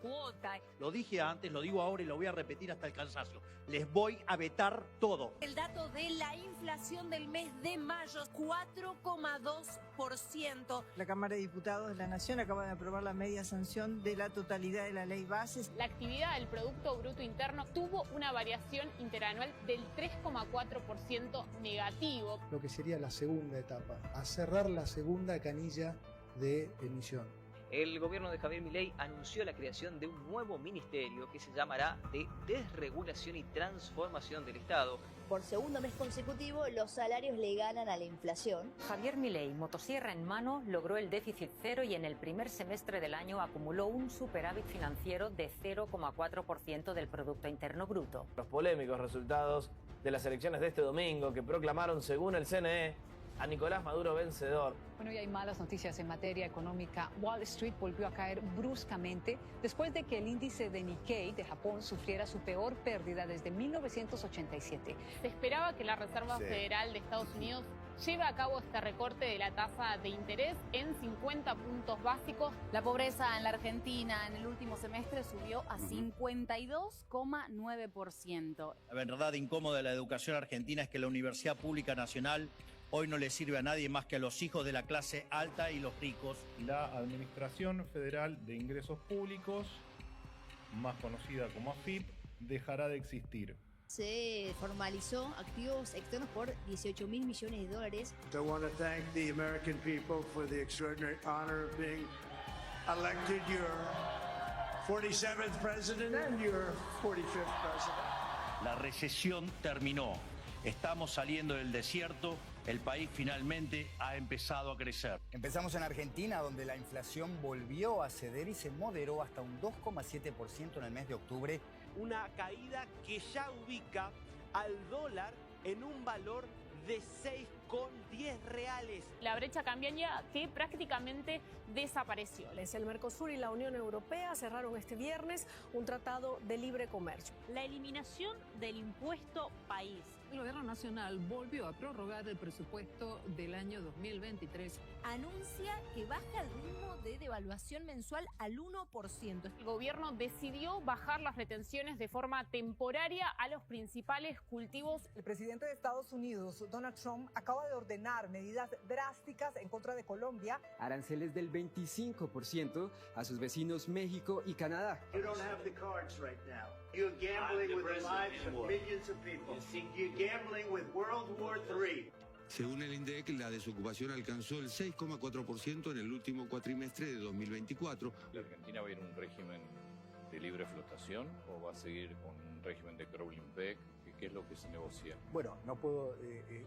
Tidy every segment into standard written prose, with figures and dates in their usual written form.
cuota. Lo dije antes, lo digo ahora y lo voy a repetir hasta el cansancio. Les voy a vetar todo. El dato de la inflación del mes de mayo, 4,2%. La Cámara de Diputados de la Nación acaba de aprobar la media sanción de la totalidad de la ley bases. La actividad del Producto Bruto Interno tuvo una variación interanual del 3,4% negativo. Lo que sería la segunda etapa, a cerrar la segunda canilla de emisión. El gobierno de Javier Milei anunció la creación de un nuevo ministerio que se llamará de Desregulación y Transformación del Estado. Por segundo mes consecutivo, los salarios le ganan a la inflación. Javier Milei, motosierra en mano, logró el déficit cero y en el primer semestre del año acumuló un superávit financiero de 0,4% del Producto Interno Bruto. Los polémicos resultados de las elecciones de este domingo que proclamaron, según el CNE, a Nicolás Maduro vencedor. Bueno, y hay malas noticias en materia económica. Wall Street volvió a caer bruscamente después de que el índice de Nikkei de Japón sufriera su peor pérdida desde 1987. Se esperaba que la Reserva Federal de Estados Unidos lleve a cabo este recorte de la tasa de interés en 50 puntos básicos. La pobreza en la Argentina en el último semestre subió a 52,9%. La verdad incómoda de la educación argentina es que la Universidad Pública Nacional hoy no le sirve a nadie más que a los hijos de la clase alta y los ricos. La Administración Federal de Ingresos Públicos, más conocida como AFIP, dejará de existir. Se formalizó activos externos por $18.000 millones. I want to thank the American people for the extraordinary honor of being elected your 47th president and your 45th president. La recesión terminó. Estamos saliendo del desierto, el país finalmente ha empezado a crecer. Empezamos en Argentina, donde la inflación volvió a ceder y se moderó hasta un 2,7% en el mes de octubre. Una caída que ya ubica al dólar en un valor de 6,10 reales. La brecha cambiaria que prácticamente desapareció. El Mercosur y la Unión Europea cerraron este viernes un tratado de libre comercio. La eliminación del impuesto país. El gobierno nacional volvió a prorrogar el presupuesto del año 2023. Anuncia que baja el ritmo de devaluación mensual al 1%. El gobierno decidió bajar las retenciones de forma temporaria a los principales cultivos. El presidente de Estados Unidos, Donald Trump, acaba de ordenar medidas drásticas en contra de Colombia. Aranceles del 25% a sus vecinos México y Canadá. You don't have the cards right now. You're gambling with the lives of millions of people. You're gambling with World War III. Según el INDEC, la desocupación alcanzó el 6,4% en el último cuatrimestre de 2024. ¿La Argentina va a ir a un régimen de libre flotación o va a seguir con un régimen de crawling peg? ¿Qué es lo que se negocia? Bueno, no puedo,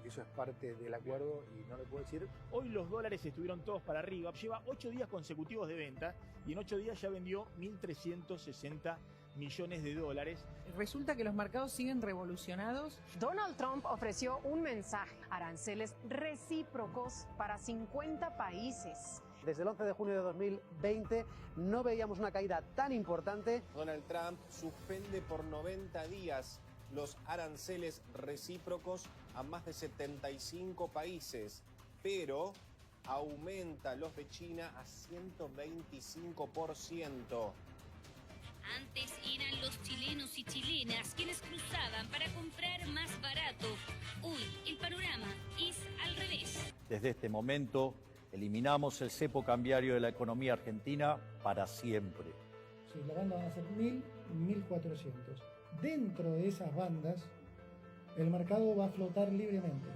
eso es parte del acuerdo y no le puedo decir. Hoy los dólares estuvieron todos para arriba. Lleva 8 días consecutivos de venta y en 8 días ya vendió 1.360 millones de dólares. Resulta que los mercados siguen revolucionados. Donald Trump ofreció un mensaje: aranceles recíprocos para 50 países. Desde el 11 de junio de 2020 no veíamos una caída tan importante. Donald Trump suspende por 90 días los aranceles recíprocos a más de 75 países, pero aumenta los de China a 125%. Antes eran los chilenos y chilenas quienes cruzaban para comprar más barato. Hoy el panorama es al revés. Desde este momento eliminamos el cepo cambiario de la economía argentina para siempre. Sí, la banda van a ser 1.000, 1.400. Dentro de esas bandas, el mercado va a flotar libremente.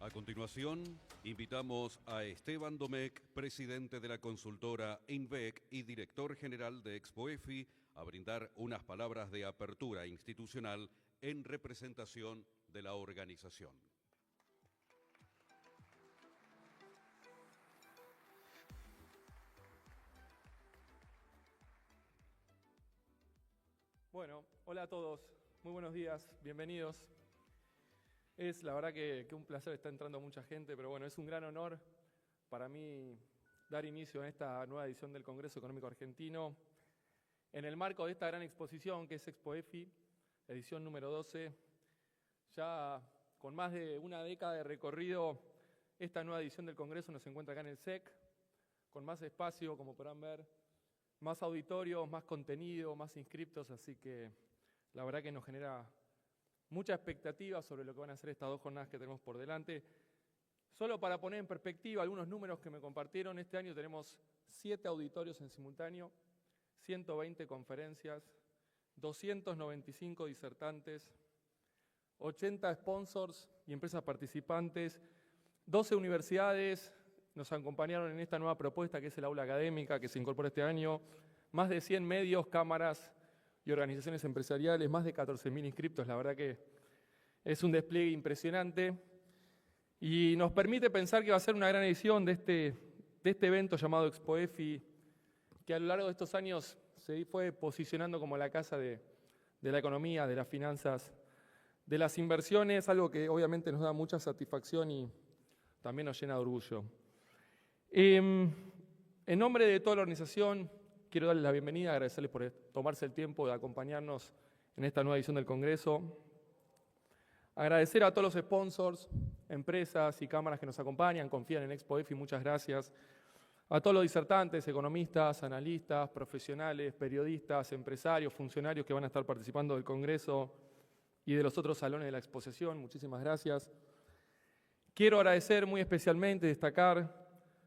A continuación, invitamos a Esteban Domecq, presidente de la consultora INVEC y director general de Expoefi, a brindar unas palabras de apertura institucional en representación de la organización. Bueno, hola a todos, muy buenos días, bienvenidos. Es la verdad que un placer, está entrando mucha gente, pero bueno, es un gran honor para mí dar inicio a esta nueva edición del Congreso Económico Argentino en el marco de esta gran exposición que es ExpoEFI, edición número 12. Ya con más de una década de recorrido, esta nueva edición del Congreso nos encuentra acá en el SEC, con más espacio, como podrán ver, más auditorios, más contenido, más inscriptos, así que la verdad que nos genera mucha expectativa sobre lo que van a ser estas 2 jornadas que tenemos por delante. Solo para poner en perspectiva algunos números que me compartieron, este año tenemos 7 auditorios en simultáneo, 120 conferencias, 295 disertantes, 80 sponsors y empresas participantes, 12 universidades nos acompañaron en esta nueva propuesta que es el aula académica que se incorpora este año, más de 100 medios, cámaras y organizaciones empresariales, más de 14.000 inscriptos, la verdad que es un despliegue impresionante y nos permite pensar que va a ser una gran edición de este evento llamado ExpoEFI, que a lo largo de estos años se fue posicionando como la casa de la economía, de las finanzas, de las inversiones, algo que obviamente nos da mucha satisfacción y también nos llena de orgullo. En nombre de toda la organización, quiero darles la bienvenida, agradecerles por tomarse el tiempo de acompañarnos en esta nueva edición del Congreso. Agradecer a todos los sponsors, empresas y cámaras que nos acompañan, confían en ExpoEFI, muchas gracias. A todos los disertantes, economistas, analistas, profesionales, periodistas, empresarios, funcionarios que van a estar participando del Congreso y de los otros salones de la exposición, muchísimas gracias. Quiero agradecer muy especialmente, destacar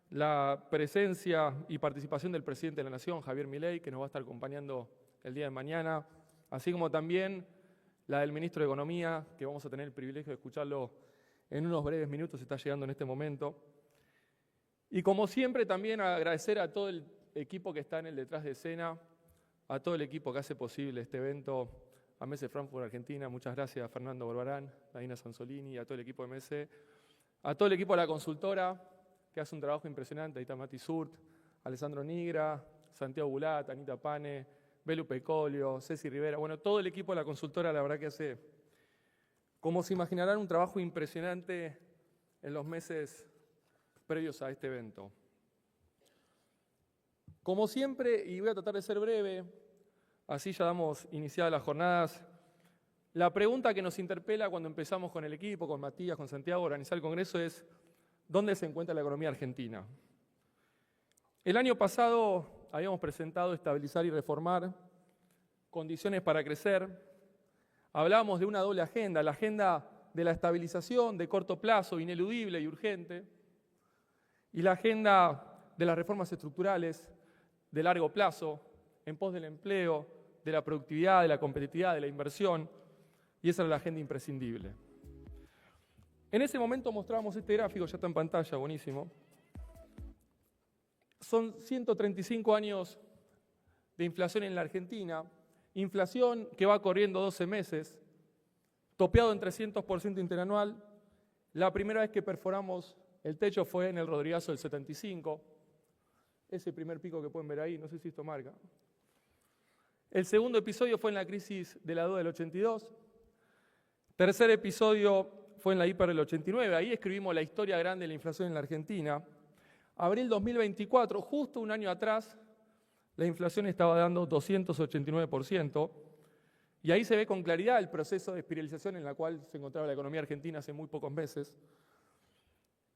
la presencia y participación del presidente de la Nación, Javier Milei, que nos va a estar acompañando el día de mañana, así como también la del ministro de Economía, que vamos a tener el privilegio de escucharlo en unos breves minutos, está llegando en este momento. Y como siempre también agradecer a todo el equipo que está en el detrás de escena, a todo el equipo que hace posible este evento, a MS Frankfurt Argentina, muchas gracias a Fernando Barbarán, a Dina Sansolini, a todo el equipo de MS, a todo el equipo de la consultora, que hace un trabajo impresionante, ahí está Mati Surt, Alessandro Nigra, Santiago Bulat, Anita Pane, Belu Pecolio, Ceci Rivera, bueno, todo el equipo de la consultora la verdad que hace, como se imaginarán, un trabajo impresionante en los meses previos a este evento. Como siempre, y voy a tratar de ser breve, así ya damos iniciadas las jornadas, la pregunta que nos interpela cuando empezamos con el equipo, con Matías, con Santiago, a organizar el Congreso es ¿dónde se encuentra la economía argentina? El año pasado habíamos presentado Estabilizar y Reformar, Condiciones para Crecer. Hablábamos de una doble agenda, la agenda de la estabilización de corto plazo, ineludible y urgente, y la agenda de las reformas estructurales de largo plazo, en pos del empleo, de la productividad, de la competitividad, de la inversión, y esa era la agenda imprescindible. En ese momento mostrábamos este gráfico, ya está en pantalla, buenísimo. Son 135 años de inflación en la Argentina, inflación que va corriendo 12 meses, topeado en 300% interanual. La primera vez que perforamos el techo fue en el Rodrigazo del 75, ese primer pico que pueden ver ahí, no sé si esto marca. El segundo episodio fue en la crisis de la deuda del 82. Tercer episodio fue en la hiper del 89, ahí escribimos la historia grande de la inflación en la Argentina. Abril 2024, justo un año atrás, la inflación estaba dando 289%, y ahí se ve con claridad el proceso de espiralización en la cual se encontraba la economía argentina hace muy pocos meses.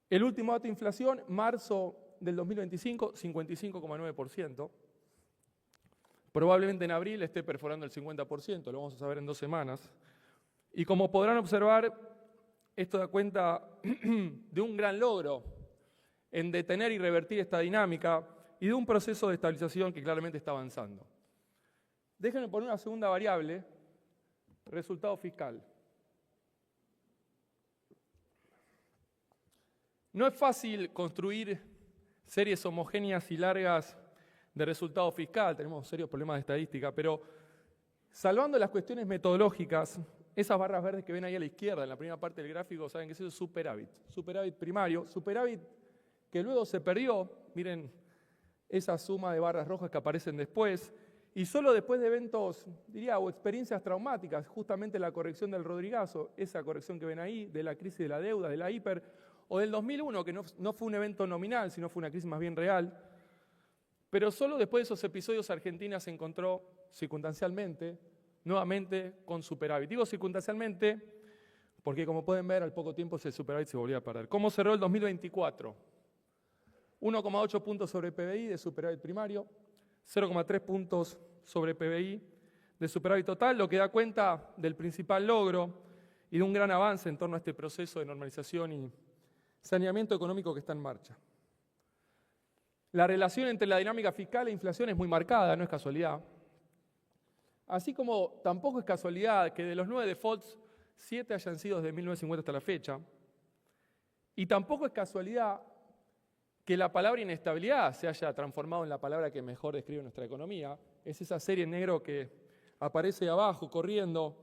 El último dato de inflación, marzo del 2025, 55,9%. Probablemente en abril esté perforando el 50%, lo vamos a saber en 2 semanas. Y como podrán observar, esto da cuenta de un gran logro en detener y revertir esta dinámica y de un proceso de estabilización que claramente está avanzando. Déjenme poner una segunda variable, resultado fiscal. No es fácil construir series homogéneas y largas de resultado fiscal, tenemos serios problemas de estadística, pero salvando las cuestiones metodológicas, esas barras verdes que ven ahí a la izquierda, en la primera parte del gráfico, saben que eso es superávit. Superávit primario, superávit que luego se perdió, miren esa suma de barras rojas que aparecen después, Y solo después de eventos, diría, o experiencias traumáticas, justamente la corrección del Rodrigazo, esa corrección que ven ahí, de la crisis de la deuda, de la hiper, o del 2001, que no fue un evento nominal, sino fue una crisis más bien real, pero solo después de esos episodios Argentina se encontró circunstancialmente, nuevamente con superávit. Digo circunstancialmente porque, como pueden ver, al poco tiempo ese superávit se volvió a perder. ¿Cómo cerró el 2024? 1,8 puntos sobre PBI de superávit primario, 0,3 puntos sobre PBI de superávit total, lo que da cuenta del principal logro y de un gran avance en torno a este proceso de normalización y saneamiento económico que está en marcha. La relación entre la dinámica fiscal e inflación es muy marcada, no es casualidad. Así como tampoco es casualidad que de los 9 defaults, 7 hayan sido desde 1950 hasta la fecha. Y tampoco es casualidad que la palabra inestabilidad se haya transformado en la palabra que mejor describe nuestra economía. Es esa serie en negro que aparece abajo, corriendo,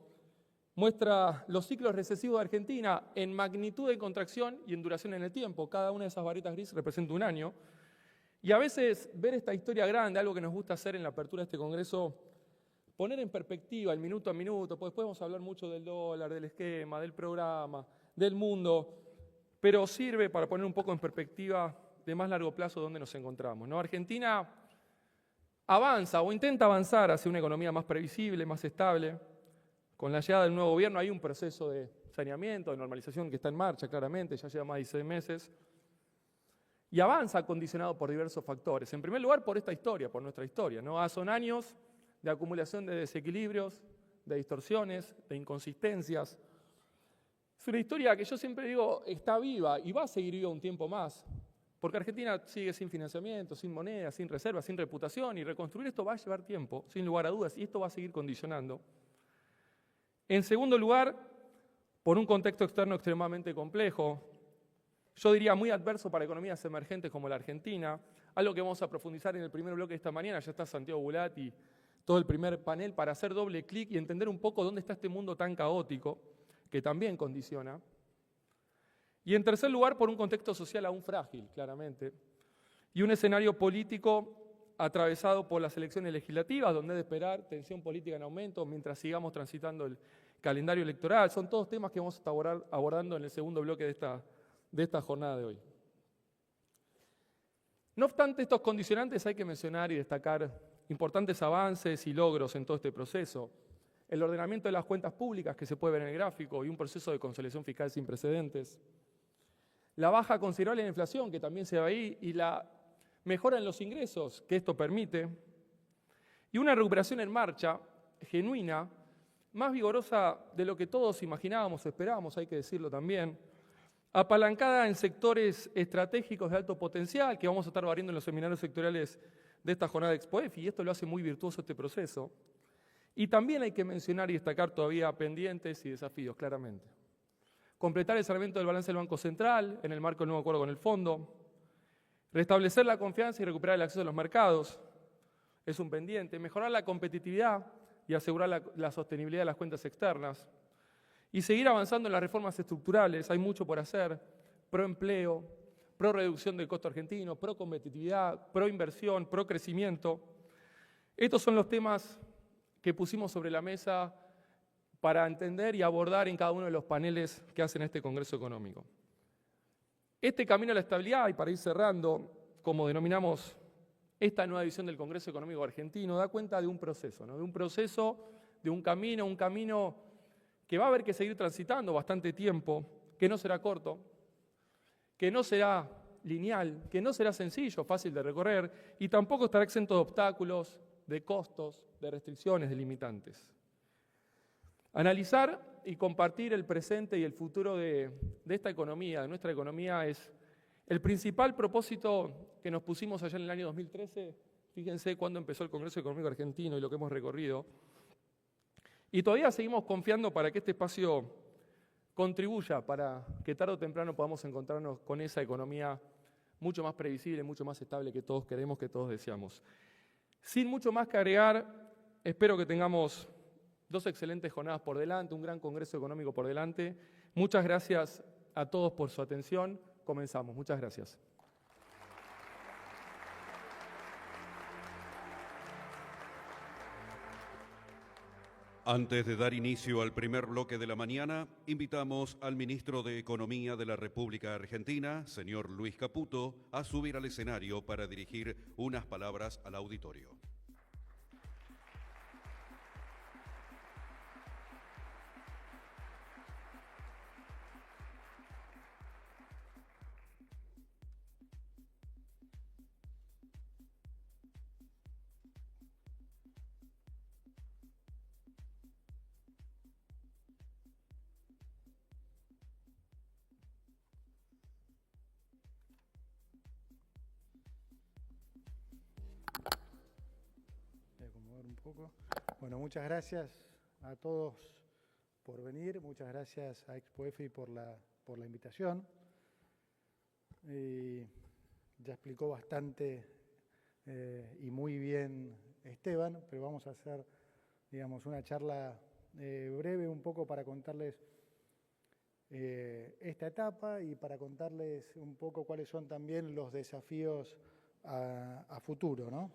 muestra los ciclos recesivos de Argentina en magnitud de contracción y en duración en el tiempo. Cada una de esas varitas grises representa un año. Y a veces ver esta historia grande, algo que nos gusta hacer en la apertura de este congreso, poner en perspectiva el minuto a minuto, pues después vamos a hablar mucho del dólar, del esquema, del programa, del mundo, pero sirve para poner un poco en perspectiva de más largo plazo dónde nos encontramos, ¿no? Argentina avanza o intenta avanzar hacia una economía más previsible, más estable. Con la llegada del nuevo gobierno hay un proceso de saneamiento, de normalización que está en marcha claramente, ya lleva más de 16 meses. Y avanza condicionado por diversos factores. En primer lugar, por esta historia, por nuestra historia, ¿no? Son años de acumulación de desequilibrios, de distorsiones, de inconsistencias. Es una historia que yo siempre digo está viva y va a seguir viva un tiempo más. Porque Argentina sigue sin financiamiento, sin moneda, sin reservas, sin reputación, y reconstruir esto va a llevar tiempo, sin lugar a dudas, y esto va a seguir condicionando. En segundo lugar, por un contexto externo extremadamente complejo, yo diría muy adverso para economías emergentes como la Argentina, algo que vamos a profundizar en el primer bloque de esta mañana. Ya está Santiago Bulat y todo el primer panel para hacer doble clic y entender un poco dónde está este mundo tan caótico, que también condiciona. Y en tercer lugar, por un contexto social aún frágil, claramente, y un escenario político atravesado por las elecciones legislativas, donde es de esperar tensión política en aumento mientras sigamos transitando el calendario electoral. Son todos temas que vamos a estar abordando en el segundo bloque de esta jornada de hoy. No obstante estos condicionantes, hay que mencionar y destacar importantes avances y logros en todo este proceso. El ordenamiento de las cuentas públicas, que se puede ver en el gráfico, y un proceso de consolidación fiscal sin precedentes. La baja considerable en la inflación, que también se ve ahí, y la mejora en los ingresos que esto permite, y una recuperación en marcha, genuina, más vigorosa de lo que todos imaginábamos, esperábamos, hay que decirlo también, apalancada en sectores estratégicos de alto potencial, que vamos a estar variando en los seminarios sectoriales de esta jornada de ExpoEFI, y esto lo hace muy virtuoso este proceso. Y también hay que mencionar y destacar todavía pendientes y desafíos, claramente. Completar el saneamiento del balance del Banco Central en el marco del nuevo acuerdo con el Fondo. Restablecer la confianza y recuperar el acceso a los mercados. Es un pendiente. Mejorar la competitividad y asegurar la sostenibilidad de las cuentas externas. Y seguir avanzando en las reformas estructurales. Hay mucho por hacer. Pro empleo, pro reducción del costo argentino, pro competitividad, pro inversión, pro crecimiento. Estos son los temas que pusimos sobre la mesa para entender y abordar en cada uno de los paneles que hacen este Congreso Económico. Este camino a la estabilidad, y para ir cerrando, como denominamos esta nueva edición del Congreso Económico Argentino, da cuenta de un proceso, ¿no? De un proceso, de un camino que va a haber que seguir transitando bastante tiempo, que no será corto, que no será lineal, que no será sencillo, fácil de recorrer, y tampoco estará exento de obstáculos, de costos, de restricciones, de limitantes. Analizar y compartir el presente y el futuro de esta economía, de nuestra economía, es el principal propósito que nos pusimos allá en el año 2013. Fíjense cuándo empezó el Congreso Económico Argentino y lo que hemos recorrido. Y todavía seguimos confiando para que este espacio contribuya, para que tarde o temprano podamos encontrarnos con esa economía mucho más previsible, mucho más estable que todos queremos, que todos deseamos. Sin mucho más que agregar, espero que tengamos 2 excelentes jornadas por delante, un gran Congreso Económico por delante. Muchas gracias a todos por su atención. Comenzamos. Muchas gracias. Antes de dar inicio al primer bloque de la mañana, invitamos al ministro de Economía de la República Argentina, señor Luis Caputo, a subir al escenario para dirigir unas palabras al auditorio. Bueno, muchas gracias a todos por venir, muchas gracias a ExpoEFI por la invitación. Ya explicó bastante y muy bien Esteban, pero vamos a hacer, digamos, una charla breve un poco para contarles esta etapa y para contarles un poco cuáles son también los desafíos a futuro, ¿no?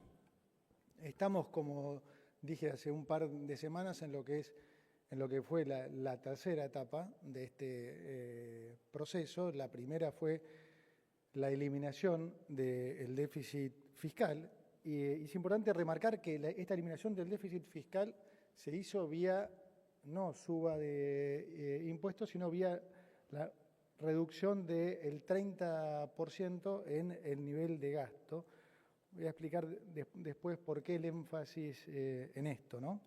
Estamos, como dije hace un par de semanas, en lo que fue la tercera etapa de este proceso. La primera fue la eliminación del déficit fiscal. Y es importante remarcar que esta eliminación del déficit fiscal se hizo vía, no suba de impuestos, sino vía la reducción del 30% en el nivel de gasto. Voy a explicar después por qué el énfasis en esto, ¿no?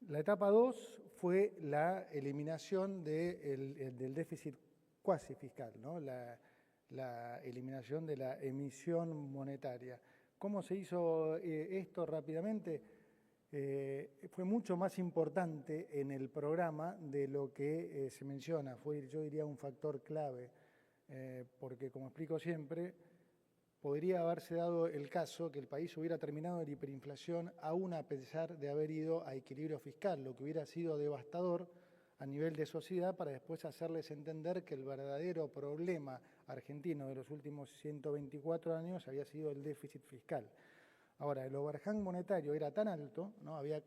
La etapa 2 fue la eliminación del déficit cuasi fiscal, ¿no? La eliminación de la emisión monetaria. ¿Cómo se hizo esto rápidamente? Fue mucho más importante en el programa de lo que se menciona. Fue, yo diría, un factor clave, porque, como explico siempre, podría haberse dado el caso que el país hubiera terminado en hiperinflación aún a pesar de haber ido a equilibrio fiscal, lo que hubiera sido devastador a nivel de sociedad para después hacerles entender que el verdadero problema argentino de los últimos 124 años había sido el déficit fiscal. Ahora, el overhang monetario era tan alto, ¿no? Había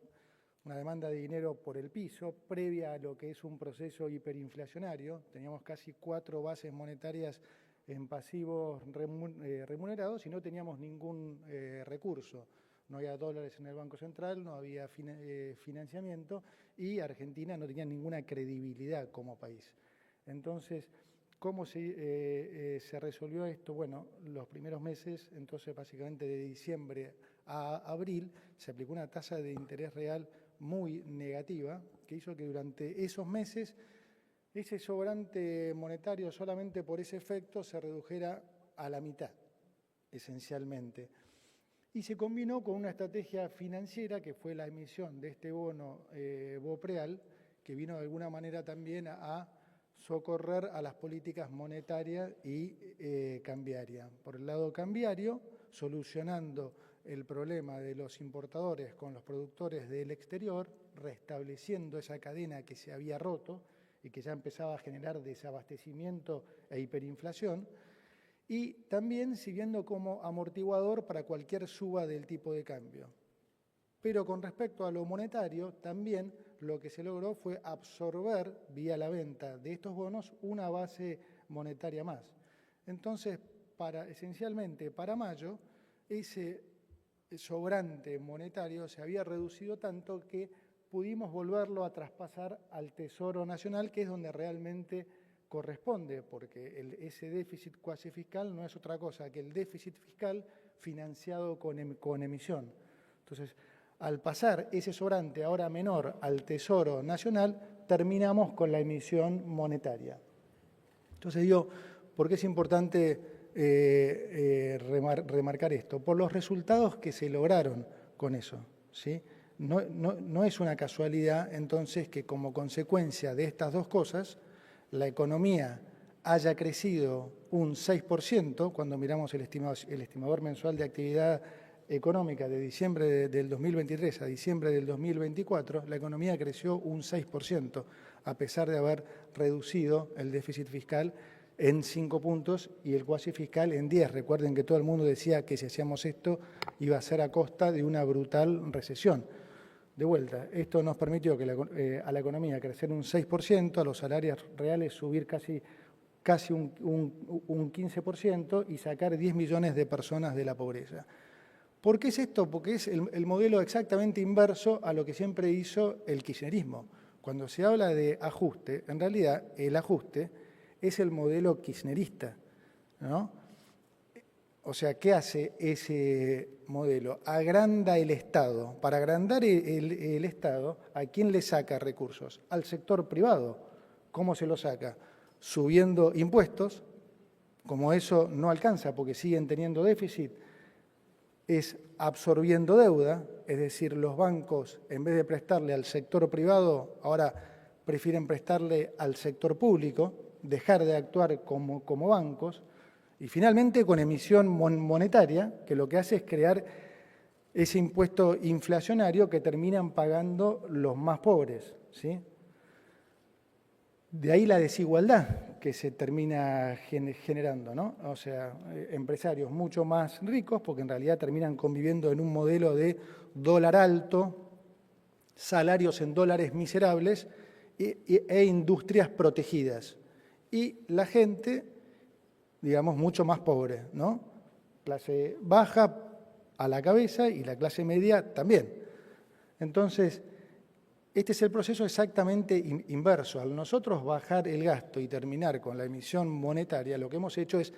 una demanda de dinero por el piso previa a lo que es un proceso hiperinflacionario. Teníamos casi 4 bases monetarias en pasivos remunerados y no teníamos ningún recurso. No había dólares en el Banco Central, no había financiamiento y Argentina no tenía ninguna credibilidad como país. Entonces, ¿cómo se resolvió esto? Bueno, los primeros meses, entonces básicamente de diciembre a abril, se aplicó una tasa de interés real muy negativa que hizo que durante esos meses ese sobrante monetario solamente por ese efecto se redujera a la mitad, esencialmente. Y se combinó con una estrategia financiera que fue la emisión de este bono BOPREAL, que vino de alguna manera también a socorrer a las políticas monetarias y cambiaria. Por el lado cambiario, solucionando el problema de los importadores con los productores del exterior, restableciendo esa cadena que se había roto y que ya empezaba a generar desabastecimiento e hiperinflación, y también sirviendo como amortiguador para cualquier suba del tipo de cambio. Pero con respecto a lo monetario, también lo que se logró fue absorber, vía la venta de estos bonos, una base monetaria más. Entonces, esencialmente para mayo, ese sobrante monetario se había reducido tanto que pudimos volverlo a traspasar al Tesoro Nacional, que es donde realmente corresponde, porque ese déficit cuasi fiscal no es otra cosa que el déficit fiscal financiado con emisión. Entonces, al pasar ese sobrante ahora menor al Tesoro Nacional, terminamos con la emisión monetaria. Entonces digo, ¿por qué es importante remarcar esto? Por los resultados que se lograron con eso, ¿sí? No es una casualidad, entonces, que como consecuencia de estas dos cosas, la economía haya crecido un 6%, cuando miramos el estimador mensual de actividad económica de diciembre del 2023 a diciembre del 2024, la economía creció un 6%, a pesar de haber reducido el déficit fiscal en 5 puntos y el cuasi fiscal en 10. Recuerden que todo el mundo decía que si hacíamos esto iba a ser a costa de una brutal recesión. De vuelta, esto nos permitió que a la economía crecer un 6%, a los salarios reales subir casi un 15% y sacar 10 millones de personas de la pobreza. ¿Por qué es esto? Porque es el modelo exactamente inverso a lo que siempre hizo el kirchnerismo. Cuando se habla de ajuste, en realidad el ajuste es el modelo kirchnerista, ¿no? O sea, ¿qué hace ese modelo? Agranda el Estado. Para agrandar el Estado, ¿a quién le saca recursos? Al sector privado. ¿Cómo se lo saca? Subiendo impuestos, como eso no alcanza porque siguen teniendo déficit, es absorbiendo deuda, es decir, los bancos, en vez de prestarle al sector privado, ahora prefieren prestarle al sector público, dejar de actuar como bancos, y finalmente con emisión monetaria, que lo que hace es crear ese impuesto inflacionario que terminan pagando los más pobres, ¿sí? De ahí la desigualdad que se termina generando, ¿no? O sea, empresarios mucho más ricos, porque en realidad terminan conviviendo en un modelo de dólar alto, salarios en dólares miserables e industrias protegidas. Y la gente, digamos, mucho más pobre, ¿no? Clase baja a la cabeza y la clase media también. Entonces, este es el proceso exactamente inverso. Al nosotros bajar el gasto y terminar con la emisión monetaria, lo que hemos hecho es,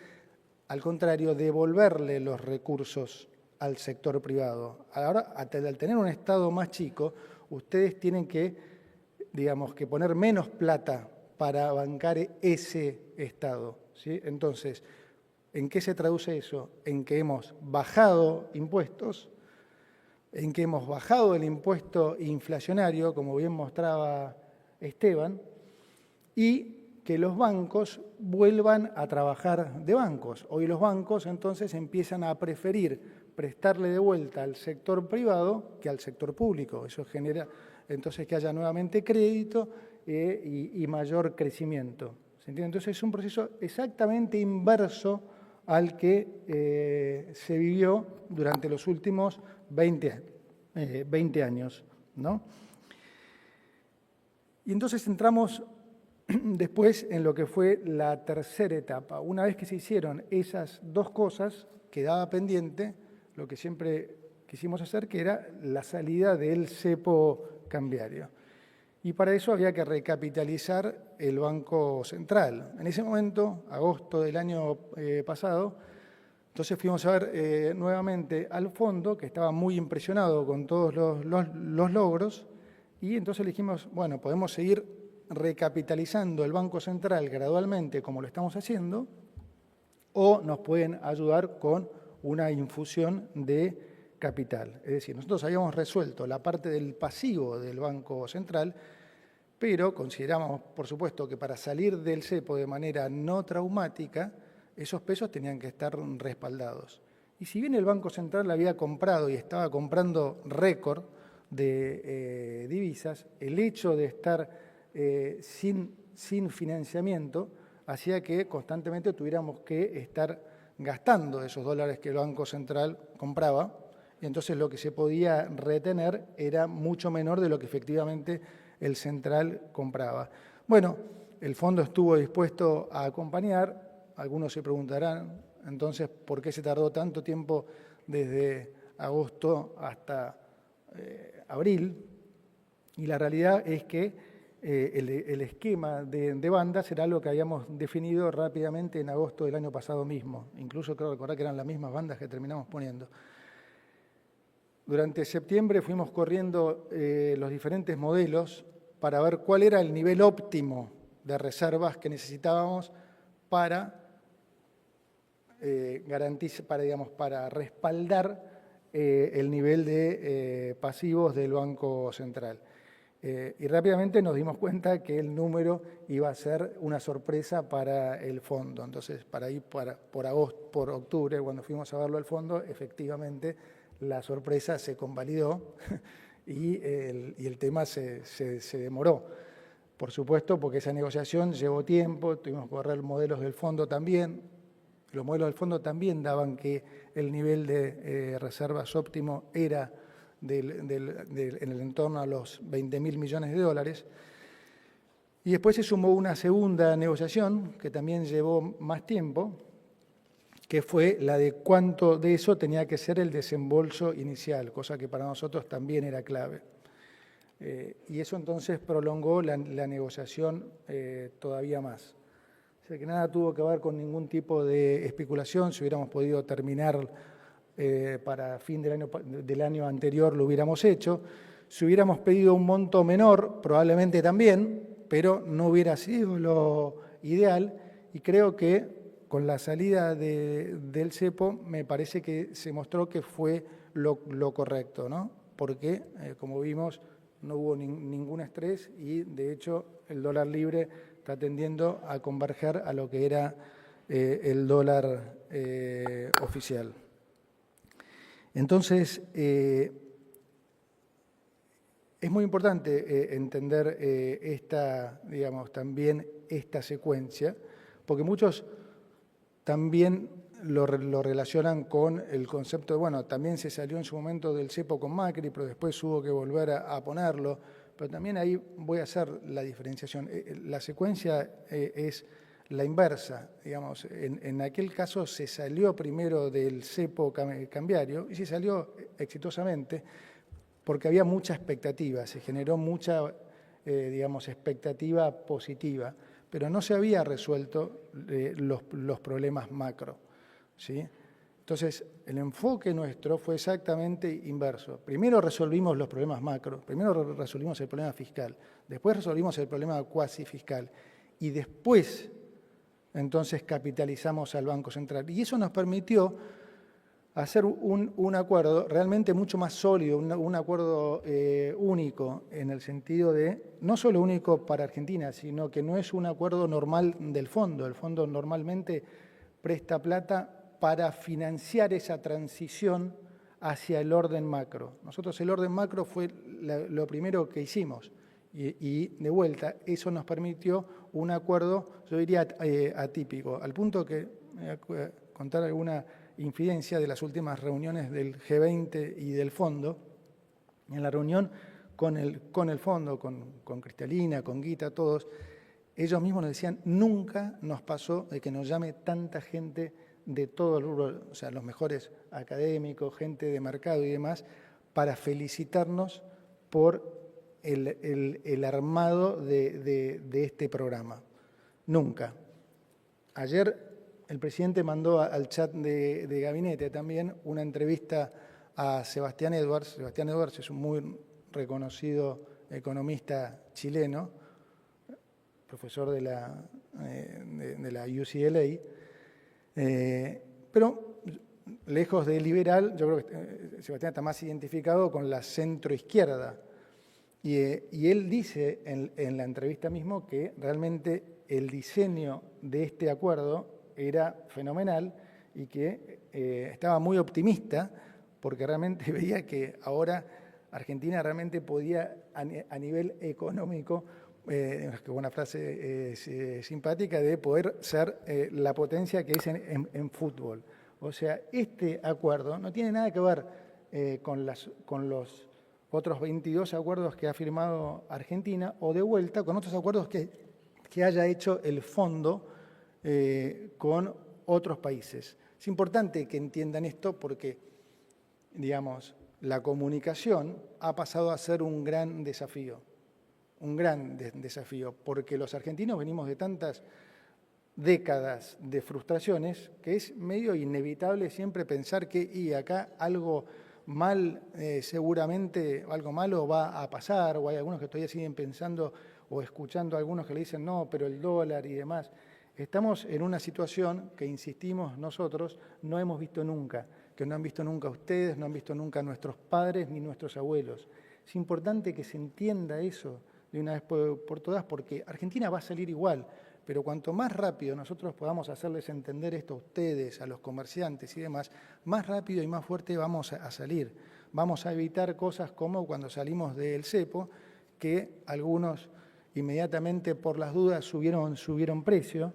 al contrario, devolverle los recursos al sector privado. Ahora, al tener un Estado más chico, ustedes tienen que, digamos, que poner menos plata para bancar ese Estado, ¿sí? Entonces, ¿en qué se traduce eso? En que hemos bajado impuestos, en que hemos bajado el impuesto inflacionario, como bien mostraba Esteban, y que los bancos vuelvan a trabajar de bancos. Hoy los bancos entonces empiezan a preferir prestarle de vuelta al sector privado que al sector público. Eso genera entonces que haya nuevamente crédito y mayor crecimiento. ¿Se entiende? Entonces es un proceso exactamente inverso al que se vivió durante los últimos 20 años, ¿no? Y entonces entramos después en lo que fue la tercera etapa. Una vez que se hicieron esas dos cosas, quedaba pendiente lo que siempre quisimos hacer, que era la salida del cepo cambiario. Y para eso había que recapitalizar el Banco Central. En ese momento, agosto del año pasado, entonces fuimos a ver nuevamente al fondo, que estaba muy impresionado con todos los logros, y entonces le dijimos, bueno, podemos seguir recapitalizando el Banco Central gradualmente como lo estamos haciendo, o nos pueden ayudar con una infusión de capital. Es decir, nosotros habíamos resuelto la parte del pasivo del Banco Central, pero consideramos, por supuesto, que para salir del cepo de manera no traumática, esos pesos tenían que estar respaldados. Y si bien el Banco Central había comprado y estaba comprando récord de divisas, el hecho de estar sin financiamiento hacía que constantemente tuviéramos que estar gastando esos dólares que el Banco Central compraba, y entonces lo que se podía retener era mucho menor de lo que efectivamente el central compraba. Bueno, el fondo estuvo dispuesto a acompañar. Algunos se preguntarán, entonces, ¿por qué se tardó tanto tiempo desde agosto hasta abril? Y la realidad es que el esquema de bandas era algo que habíamos definido rápidamente en agosto del año pasado mismo. Incluso creo recordar que eran las mismas bandas que terminamos poniendo. Durante septiembre fuimos corriendo los diferentes modelos para ver cuál era el nivel óptimo de reservas que necesitábamos para para respaldar el nivel de pasivos del Banco Central. Y rápidamente nos dimos cuenta que el número iba a ser una sorpresa para el fondo. Entonces, por octubre, cuando fuimos a verlo al fondo, efectivamente la sorpresa se convalidó y el tema se demoró. Por supuesto, porque esa negociación llevó tiempo, tuvimos que correr modelos del fondo también. Los modelos del fondo también daban que el nivel de reservas óptimo era en el entorno a los 20.000 millones de dólares. Y después se sumó una segunda negociación que también llevó más tiempo, que fue la de cuánto de eso tenía que ser el desembolso inicial, cosa que para nosotros también era clave. Y eso entonces prolongó la negociación todavía más. O sea que nada tuvo que ver con ningún tipo de especulación. Si hubiéramos podido terminar para fin del año anterior, lo hubiéramos hecho. Si hubiéramos pedido un monto menor, probablemente también, pero no hubiera sido lo ideal. Y creo que con la salida del cepo me parece que se mostró que fue lo correcto, ¿no? Porque, como vimos, no hubo ningún estrés y, de hecho, el dólar libre está tendiendo a converger a lo que era el dólar oficial. Entonces, es muy importante entender también esta secuencia, porque muchos también lo relacionan con el concepto de, bueno, también se salió en su momento del cepo con Macri, pero después hubo que volver a ponerlo. Pero también ahí voy a hacer la diferenciación. La secuencia es la inversa. Digamos, en aquel caso se salió primero del cepo cambiario y se salió exitosamente porque había mucha expectativa, se generó mucha, expectativa positiva, pero no se había resuelto los problemas macro, ¿sí? Entonces, el enfoque nuestro fue exactamente inverso. Primero resolvimos los problemas macro, primero resolvimos el problema fiscal, después resolvimos el problema cuasi fiscal y después, entonces, capitalizamos al Banco Central. Y eso nos permitió hacer un acuerdo realmente mucho más sólido, un acuerdo único en el sentido de, no solo único para Argentina, sino que no es un acuerdo normal del fondo. El fondo normalmente presta plata para financiar esa transición hacia el orden macro. Nosotros el orden macro fue lo primero que hicimos y de vuelta eso nos permitió un acuerdo, yo diría atípico, al punto que voy a contar alguna infidencia de las últimas reuniones del G20 y del fondo. En la reunión con el fondo, con Cristalina, con Guita, todos, ellos mismos nos decían, nunca nos pasó de que nos llame tanta gente de todo el rubro, o sea, los mejores académicos, gente de mercado y demás, para felicitarnos por el armado de este programa. Nunca. Ayer el presidente mandó al chat de gabinete también una entrevista a Sebastián Edwards. Sebastián Edwards es un muy reconocido economista chileno, profesor de la UCLA, pero lejos de liberal, yo creo que Sebastián está más identificado con la centroizquierda. Y él dice en la entrevista mismo que realmente el diseño de este acuerdo era fenomenal y que estaba muy optimista porque realmente veía que ahora Argentina realmente podía a nivel económico, que buena frase simpática, de poder ser la potencia que es en fútbol. O sea, este acuerdo no tiene nada que ver con los otros 22 acuerdos que ha firmado Argentina o de vuelta con otros acuerdos que haya hecho el fondo con otros países. Es importante que entiendan esto porque, digamos, la comunicación ha pasado a ser un gran desafío, porque los argentinos venimos de tantas décadas de frustraciones que es medio inevitable siempre pensar que y acá algo mal, seguramente algo malo va a pasar, o hay algunos que todavía siguen pensando o escuchando a algunos que le dicen no, pero el dólar y demás. Estamos en una situación que, insistimos nosotros, no hemos visto nunca, que no han visto nunca ustedes, no han visto nunca nuestros padres ni nuestros abuelos. Es importante que se entienda eso de una vez por todas, porque Argentina va a salir igual, pero cuanto más rápido nosotros podamos hacerles entender esto a ustedes, a los comerciantes y demás, más rápido y más fuerte vamos a salir. Vamos a evitar cosas como cuando salimos del cepo, que algunos inmediatamente por las dudas subieron precio,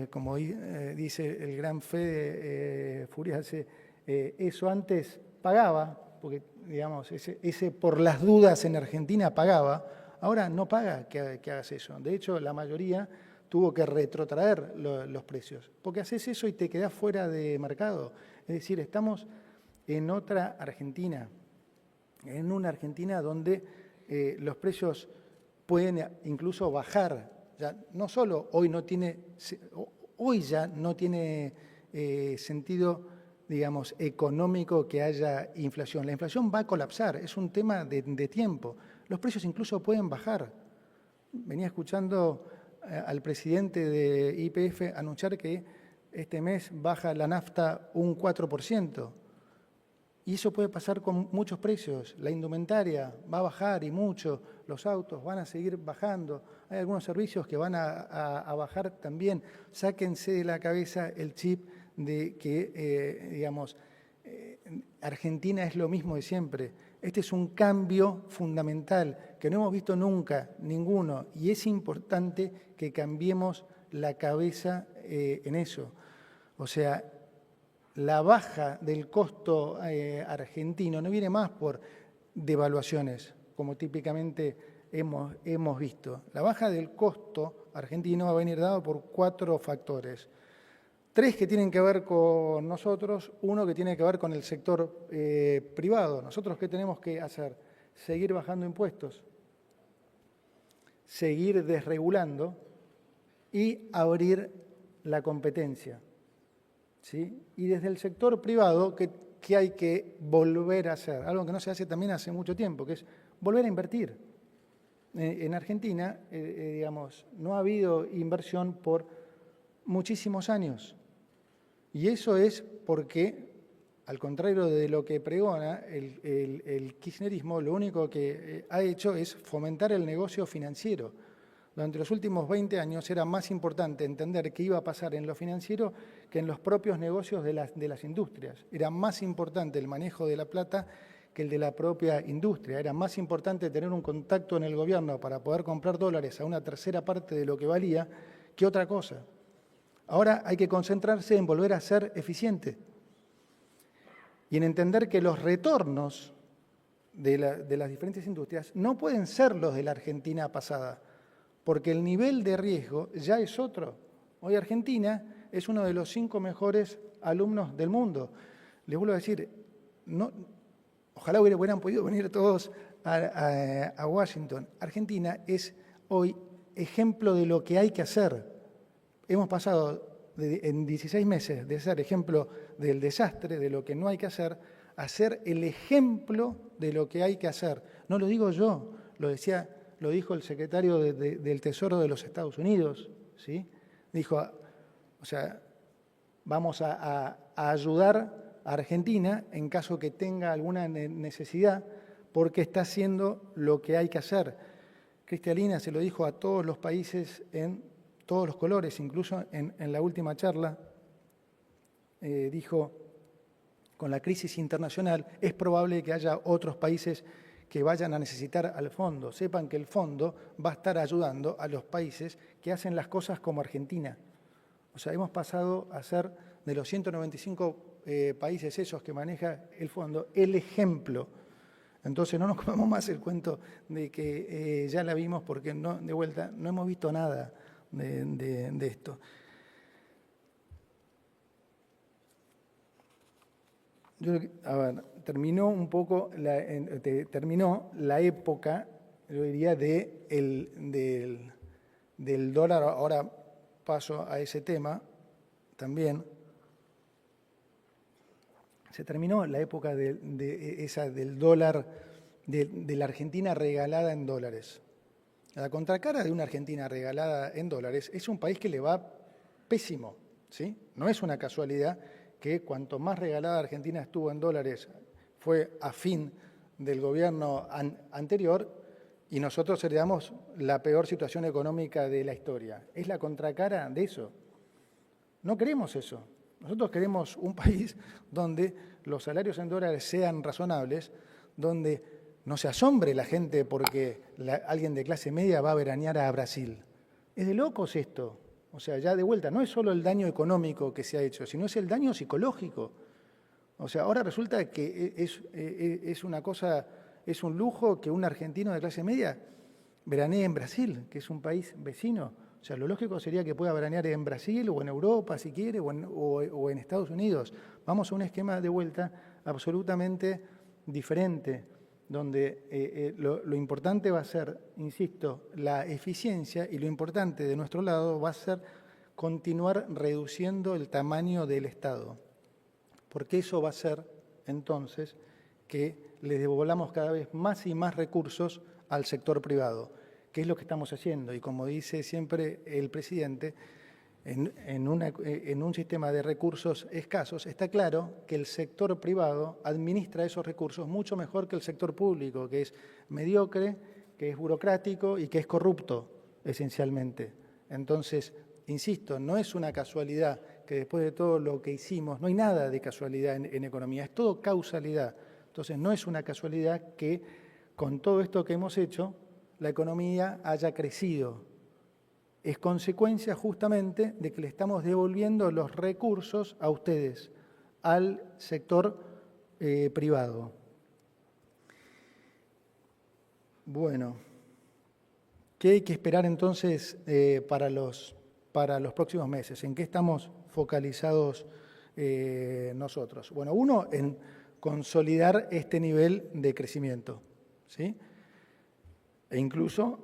como dice el gran Fede Furiase, eso antes pagaba, porque digamos, ese por las dudas en Argentina pagaba, ahora no paga que hagas eso. De hecho, la mayoría tuvo que retrotraer los precios, porque haces eso y te quedás fuera de mercado. Es decir, estamos en otra Argentina, en una Argentina donde los precios pueden incluso bajar. Ya, no solo hoy ya no tiene sentido, digamos, económico que haya inflación. La inflación va a colapsar, es un tema de tiempo. Los precios incluso pueden bajar. Venía escuchando al presidente de YPF anunciar que este mes baja la nafta un 4%. Y eso puede pasar con muchos precios. La indumentaria va a bajar y mucho, los autos van a seguir bajando. Hay algunos servicios que van a bajar también. Sáquense de la cabeza el chip de que, digamos, Argentina es lo mismo de siempre. Este es un cambio fundamental que no hemos visto nunca, ninguno, y es importante que cambiemos la cabeza en eso. O sea, la baja del costo argentino no viene más por devaluaciones, como típicamente hemos visto. La baja del costo argentino va a venir dado por 4 factores. 3 que tienen que ver con nosotros, 1 que tiene que ver con el sector privado. ¿Nosotros qué tenemos que hacer? Seguir bajando impuestos, seguir desregulando y abrir la competencia. ¿Sí? Y desde el sector privado, ¿qué hay que volver a hacer? Algo que no se hace también hace mucho tiempo, que es volver a invertir. En Argentina, digamos, no ha habido inversión por muchísimos años. Y eso es porque, al contrario de lo que pregona el kirchnerismo, lo único que ha hecho es fomentar el negocio financiero. Durante los últimos 20 años era más importante entender qué iba a pasar en lo financiero que en los propios negocios de las industrias. Era más importante el manejo de la plata que el de la propia industria. Era más importante tener un contacto en el gobierno para poder comprar dólares a una tercera parte de lo que valía que otra cosa. Ahora hay que concentrarse en volver a ser eficiente y en entender que los retornos de las diferentes industrias no pueden ser los de la Argentina pasada, porque el nivel de riesgo ya es otro. Hoy Argentina es uno de los 5 mejores alumnos del mundo. Les vuelvo a decir, ojalá hubieran podido venir todos a Washington. Argentina es hoy ejemplo de lo que hay que hacer. Hemos pasado en 16 meses de ser ejemplo del desastre, de lo que no hay que hacer, a ser el ejemplo de lo que hay que hacer. No lo digo yo, lo dijo el secretario del Tesoro de los Estados Unidos, ¿sí? Dijo, o sea, vamos a ayudar a Argentina en caso que tenga alguna necesidad, porque está haciendo lo que hay que hacer. Cristalina se lo dijo a todos los países en todos los colores, incluso en la última charla, dijo, con la crisis internacional es probable que haya otros países que vayan a necesitar al fondo. Sepan que el fondo va a estar ayudando a los países que hacen las cosas como Argentina. O sea, hemos pasado a ser de los 195 países esos que maneja el fondo, el ejemplo. Entonces no nos comamos más el cuento de que ya la vimos porque de vuelta no hemos visto nada de esto. Terminó un poco, terminó la época, yo diría, del dólar. Ahora paso a ese tema también. Se terminó la época del dólar, de la Argentina regalada en dólares. La contracara de una Argentina regalada en dólares es un país que le va pésimo, ¿sí? No es una casualidad que cuanto más regalada Argentina estuvo en dólares fue a fin del gobierno anterior y nosotros heredamos la peor situación económica de la historia. Es la contracara de eso. No queremos eso. Nosotros queremos un país donde los salarios en dólares sean razonables, donde no se asombre la gente porque alguien de clase media va a veranear a Brasil. Es de locos esto. O sea, ya de vuelta, no es solo el daño económico que se ha hecho, sino es el daño psicológico. O sea, ahora resulta que es una cosa, es un lujo que un argentino de clase media veranee en Brasil, que es un país vecino. O sea, lo lógico sería que pueda veranear en Brasil o en Europa, si quiere, o en Estados Unidos. Vamos a un esquema de vuelta absolutamente diferente, donde lo importante va a ser, insisto, la eficiencia, y lo importante de nuestro lado va a ser continuar reduciendo el tamaño del Estado, porque eso va a hacer, entonces, que le devolvamos cada vez más y más recursos al sector privado, que es lo que estamos haciendo. Y como dice siempre el presidente, en un sistema de recursos escasos, está claro que el sector privado administra esos recursos mucho mejor que el sector público, que es mediocre, que es burocrático y que es corrupto, esencialmente. Entonces, insisto, no es una casualidad que después de todo lo que hicimos, no hay nada de casualidad en economía, es todo causalidad. Entonces, no es una casualidad que con todo esto que hemos hecho, la economía haya crecido. Es consecuencia justamente de que le estamos devolviendo los recursos a ustedes, al sector privado. Bueno, ¿qué hay que esperar entonces para los próximos meses? ¿En qué estamos focalizados nosotros? Bueno, uno, en consolidar este nivel de crecimiento, ¿sí? E incluso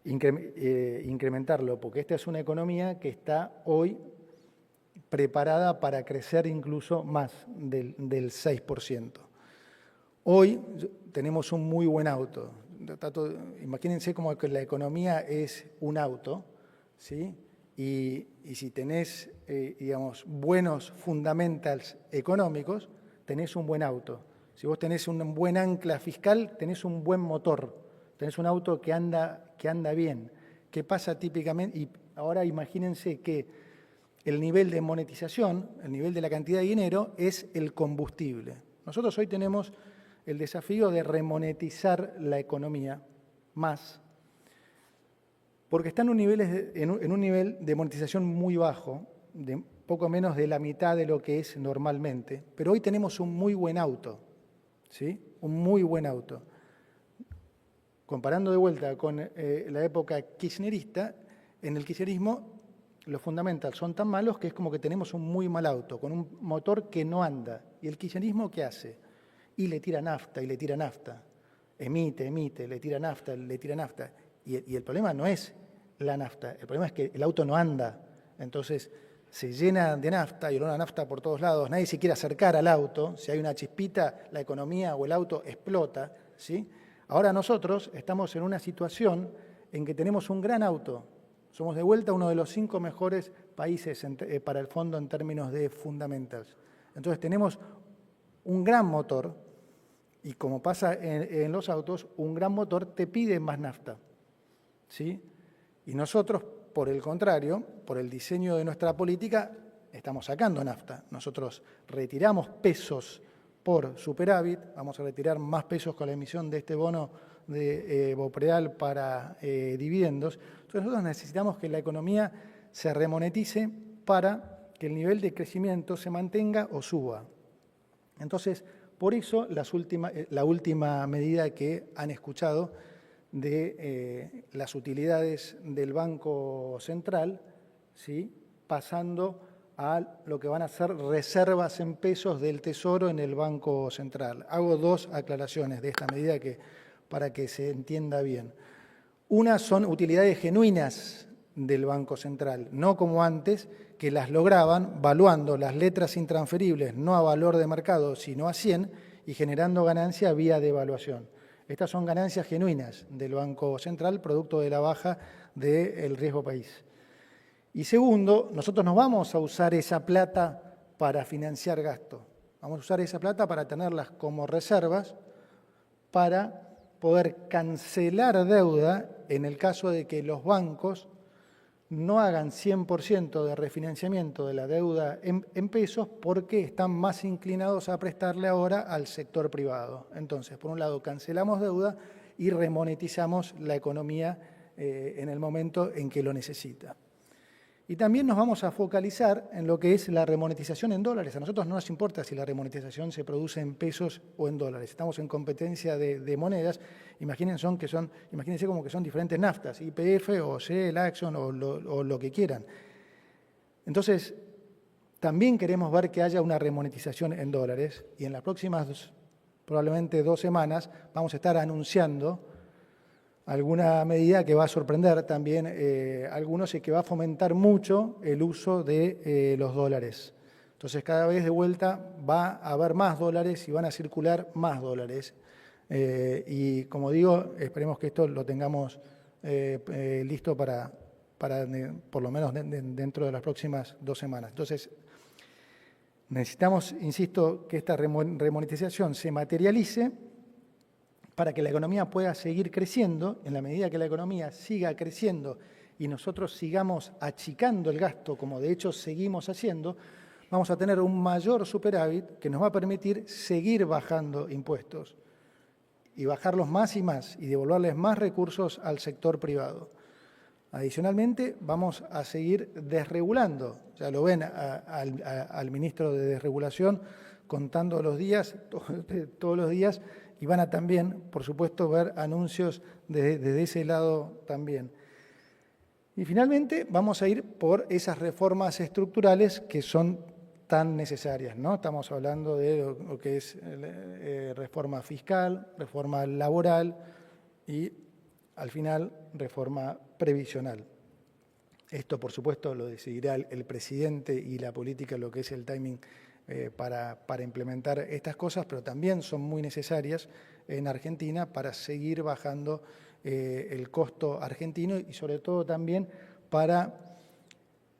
incrementarlo, porque esta es una economía que está hoy preparada para crecer incluso más del 6%. Hoy tenemos un muy buen auto. Imagínense como que la economía es un auto, ¿sí? Y si tenés, digamos, buenos fundamentals económicos, tenés un buen auto. Si vos tenés un buen ancla fiscal, tenés un buen motor, tenés un auto que anda bien. ¿Qué pasa típicamente? Y ahora imagínense que el nivel de monetización, el nivel de la cantidad de dinero, es el combustible. Nosotros hoy tenemos el desafío de remonetizar la economía más, porque está en un nivel de monetización muy bajo, de poco menos de la mitad de lo que es normalmente, pero hoy tenemos un muy buen auto, ¿sí? Un muy buen auto. Comparando de vuelta con la época kirchnerista, en el kirchnerismo los fundamentals son tan malos que es como que tenemos un muy mal auto, con un motor que no anda. ¿Y el kirchnerismo qué hace? Y le tira nafta, y le tira nafta. Emite, le tira nafta, le tira nafta. Y el problema no es la nafta, el problema es que el auto no anda. Entonces se llena de nafta y olor a nafta por todos lados, nadie se quiere acercar al auto, si hay una chispita, la economía o el auto explota, ¿sí? Ahora nosotros estamos en una situación en que tenemos un gran auto. Somos de vuelta uno de los 5 mejores países para el fondo en términos de fundamentals. Entonces tenemos un gran motor y como pasa en los autos, un gran motor te pide más nafta, ¿sí? Y nosotros, por el contrario, por el diseño de nuestra política, estamos sacando nafta. Nosotros retiramos pesos por superávit, vamos a retirar más pesos con la emisión de este bono de Bopreal para dividendos. Entonces nosotros necesitamos que la economía se remonetice para que el nivel de crecimiento se mantenga o suba. Entonces, por eso la última medida que han escuchado de las utilidades del Banco Central, ¿sí? Pasando a lo que van a ser reservas en pesos del Tesoro en el Banco Central. Hago 2 aclaraciones de esta medida para que se entienda bien. Una son utilidades genuinas del Banco Central, no como antes, que las lograban valuando las letras intransferibles no a valor de mercado, sino a 100 y generando ganancia vía devaluación. Estas son ganancias genuinas del Banco Central, producto de la baja del riesgo país. Y segundo, nosotros no vamos a usar esa plata para financiar gasto. Vamos a usar esa plata para tenerlas como reservas para poder cancelar deuda en el caso de que los bancos no hagan 100% de refinanciamiento de la deuda en pesos porque están más inclinados a prestarle ahora al sector privado. Entonces, por un lado, cancelamos deuda y remonetizamos la economía en el momento en que lo necesita. Y también nos vamos a focalizar en lo que es la remonetización en dólares. A nosotros no nos importa si la remonetización se produce en pesos o en dólares. Estamos en competencia de monedas. Imagínense como que son diferentes naftas, YPF o Shell, Exxon o lo que quieran. Entonces, también queremos ver que haya una remonetización en dólares y en las próximas probablemente 2 semanas vamos a estar anunciando alguna medida que va a sorprender también a algunos y que va a fomentar mucho el uso de los dólares. Entonces, cada vez de vuelta va a haber más dólares y van a circular más dólares. Y como digo, esperemos que esto lo tengamos listo para por lo menos dentro de las próximas 2 semanas. Entonces, necesitamos, insisto, que esta remonetización se materialice para que la economía pueda seguir creciendo. En la medida que la economía siga creciendo y nosotros sigamos achicando el gasto, como de hecho seguimos haciendo, vamos a tener un mayor superávit que nos va a permitir seguir bajando impuestos y bajarlos más y más y devolverles más recursos al sector privado. Adicionalmente, vamos a seguir desregulando. Ya lo ven al ministro de Desregulación contando los días, todos los días, y van a también, por supuesto, ver anuncios desde ese lado también. Y finalmente vamos a ir por esas reformas estructurales que son tan necesarias, ¿no? Estamos hablando de lo que es reforma fiscal, reforma laboral y, al final, reforma previsional. Esto, por supuesto, lo decidirá el presidente y la política, lo que es el timing para implementar estas cosas, pero también son muy necesarias en Argentina para seguir bajando el costo argentino y sobre todo también para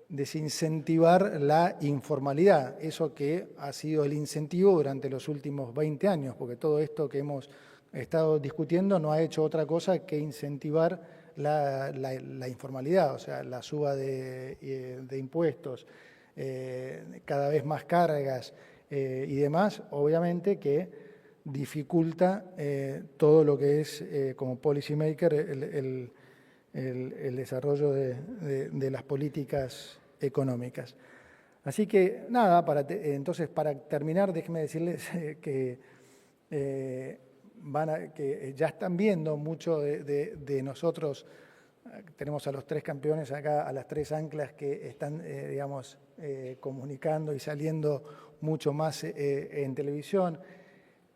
desincentivar la informalidad, eso que ha sido el incentivo durante los últimos 20 años, porque todo esto que hemos estado discutiendo no ha hecho otra cosa que incentivar la informalidad, o sea, la suba de impuestos, cada vez más cargas y demás, obviamente que dificulta todo lo que es como policy maker el desarrollo de las políticas económicas. Así que nada, entonces para terminar déjenme decirles que ya están viendo mucho de nosotros. Tenemos a los 3 campeones acá, a las 3 anclas que están, comunicando y saliendo mucho más en televisión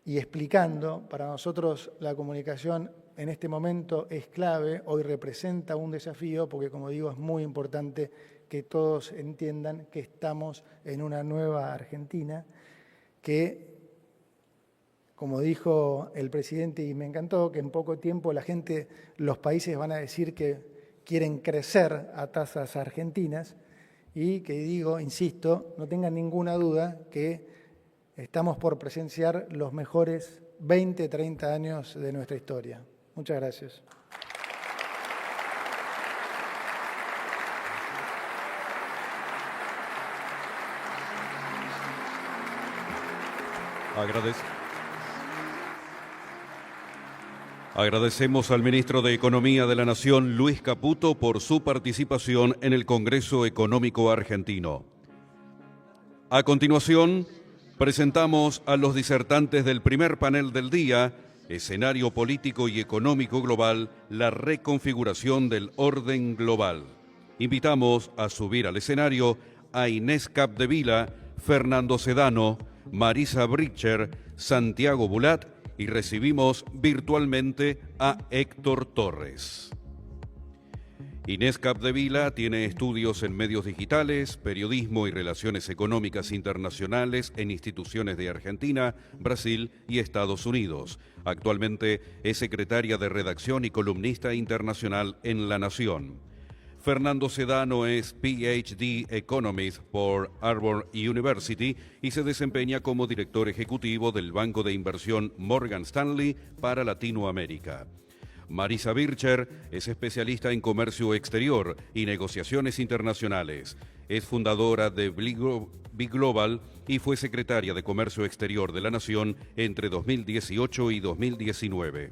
y explicando. Para nosotros la comunicación en este momento es clave, hoy representa un desafío porque, como digo, es muy importante que todos entiendan que estamos en una nueva Argentina, que, como dijo el presidente, y me encantó, que en poco tiempo los países van a decir que quieren crecer a tasas argentinas y que insisto, no tengan ninguna duda que estamos por presenciar los mejores 20, 30 años de nuestra historia. Muchas gracias. Agradecemos al ministro de Economía de la Nación, Luis Caputo, por su participación en el Congreso Económico Argentino. A continuación, presentamos a los disertantes del primer panel del día, Escenario Político y Económico Global, la reconfiguración del orden global. Invitamos a subir al escenario a Inés Capdevila, Fernando Sedano, Marisa Bricher, Santiago Bulat y recibimos virtualmente a Héctor Torres. Inés Capdevila tiene estudios en medios digitales, periodismo y relaciones económicas internacionales en instituciones de Argentina, Brasil y Estados Unidos. Actualmente es secretaria de redacción y columnista internacional en La Nación. Fernando Sedano es PhD Economist por Harvard University y se desempeña como director ejecutivo del banco de inversión Morgan Stanley para Latinoamérica. Marisa Bircher es especialista en comercio exterior y negociaciones internacionales. Es fundadora de Big Global y fue secretaria de Comercio Exterior de la Nación entre 2018 y 2019.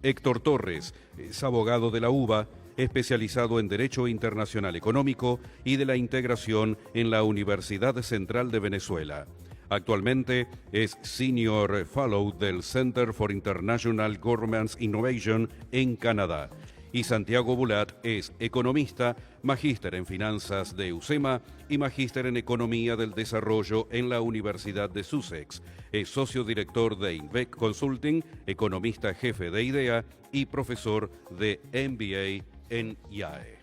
Héctor Torres es abogado de la UBA especializado en Derecho Internacional Económico y de la Integración en la Universidad Central de Venezuela. Actualmente es Senior Fellow del Center for International Governance Innovation en Canadá. Y Santiago Bulat es economista, magíster en finanzas de UCEMA y magíster en economía del desarrollo en la Universidad de Sussex. Es socio director de INVEC Consulting, economista jefe de IDEA y profesor de MBA en IAE.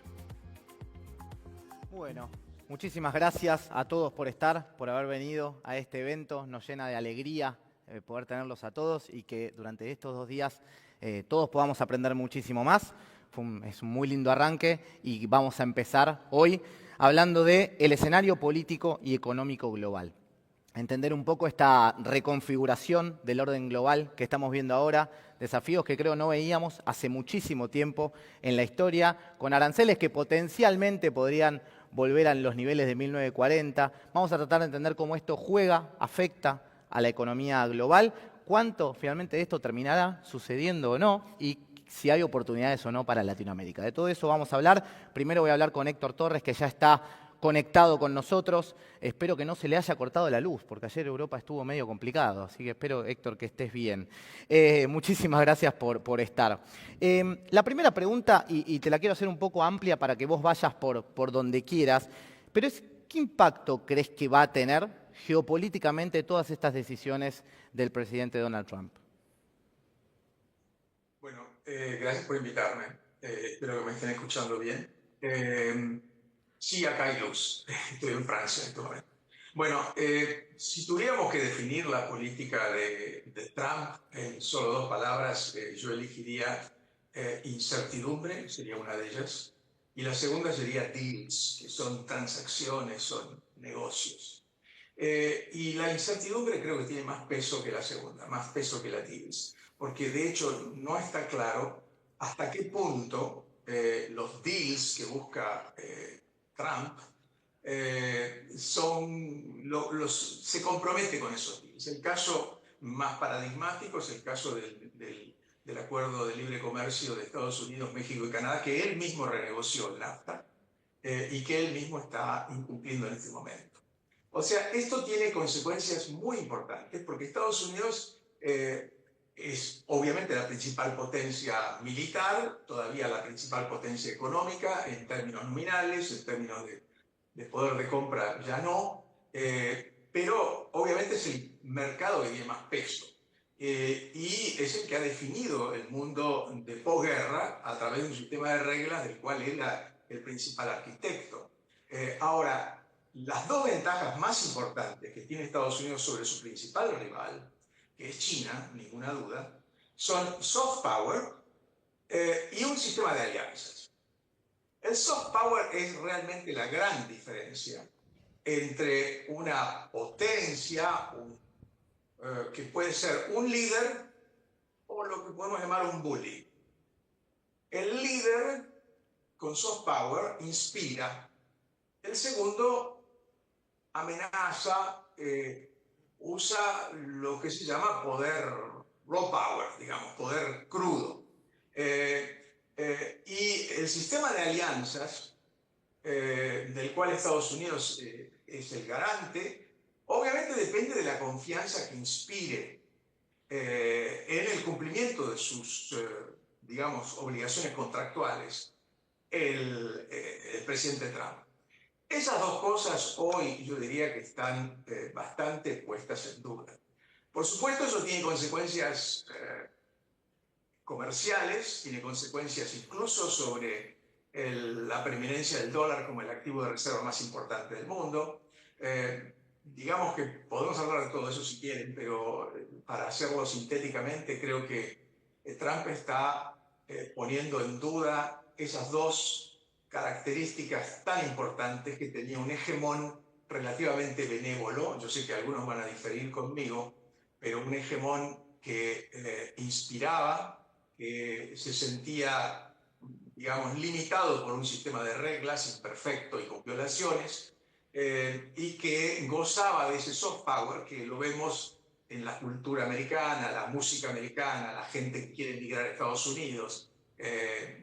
Bueno, muchísimas gracias a todos por estar, por haber venido a este evento. Nos llena de alegría poder tenerlos a todos y que durante estos 2 días todos podamos aprender muchísimo más. Es un muy lindo arranque y vamos a empezar hoy hablando del escenario político y económico global. Entender un poco esta reconfiguración del orden global que estamos viendo ahora, desafíos que creo no veíamos hace muchísimo tiempo en la historia, con aranceles que potencialmente podrían volver a los niveles de 1940. Vamos a tratar de entender cómo esto juega, afecta a la economía global, cuánto finalmente de esto terminará sucediendo o no y si hay oportunidades o no para Latinoamérica. De todo eso vamos a hablar. Primero voy a hablar con Héctor Torres, que ya está conectado con nosotros. Espero que no se le haya cortado la luz, porque ayer Europa estuvo medio complicado, así que espero, Héctor, que estés bien. Muchísimas gracias por estar. La primera pregunta, y te la quiero hacer un poco amplia para que vos vayas por donde quieras, pero es, ¿qué impacto crees que va a tener geopolíticamente todas estas decisiones del presidente Donald Trump? Bueno, gracias por invitarme. Espero que me estén escuchando bien. Sí, acá hay luz. Estoy en Francia en este momento. Bueno, si tuviéramos que definir la política de Trump en solo 2 palabras, yo elegiría incertidumbre, sería una de ellas, y la segunda sería deals, que son transacciones, son negocios. Y la incertidumbre creo que tiene más peso que la segunda, más peso que la deals, porque de hecho no está claro hasta qué punto los deals que busca Trump se compromete con esos deals. El caso más paradigmático es el caso del Acuerdo de Libre Comercio de Estados Unidos, México y Canadá, que él mismo renegoció el NAFTA y que él mismo está incumpliendo en este momento. O sea, esto tiene consecuencias muy importantes porque Estados Unidos es obviamente la principal potencia militar, todavía la principal potencia económica en términos nominales, en términos de poder de compra ya no, pero obviamente es el mercado que tiene más peso y es el que ha definido el mundo de posguerra a través de un sistema de reglas del cual él era el principal arquitecto. Ahora, las 2 ventajas más importantes que tiene Estados Unidos sobre su principal rival, que es China, ninguna duda, son soft power y un sistema de alianzas. El soft power es realmente la gran diferencia entre una potencia que puede ser un líder o lo que podemos llamar un bully. El líder con soft power inspira. El segundo amenaza, usa lo que se llama poder raw power, digamos, poder crudo. Y el sistema de alianzas del cual Estados Unidos es el garante, obviamente depende de la confianza que inspire en el cumplimiento de sus, digamos, obligaciones contractuales el presidente Trump. Esas 2 cosas hoy yo diría que están bastante puestas en duda. Por supuesto, eso tiene consecuencias comerciales, tiene consecuencias incluso sobre la preeminencia del dólar como el activo de reserva más importante del mundo. Digamos que podemos hablar de todo eso si quieren, pero para hacerlo sintéticamente creo que Trump está poniendo en duda esas 2 características tan importantes que tenía un hegemón relativamente benévolo. Yo sé que algunos van a diferir conmigo, pero un hegemón que inspiraba, que se sentía, digamos, limitado por un sistema de reglas imperfecto y con violaciones, y que gozaba de ese soft power que lo vemos en la cultura americana, la música americana, la gente que quiere emigrar a Estados Unidos.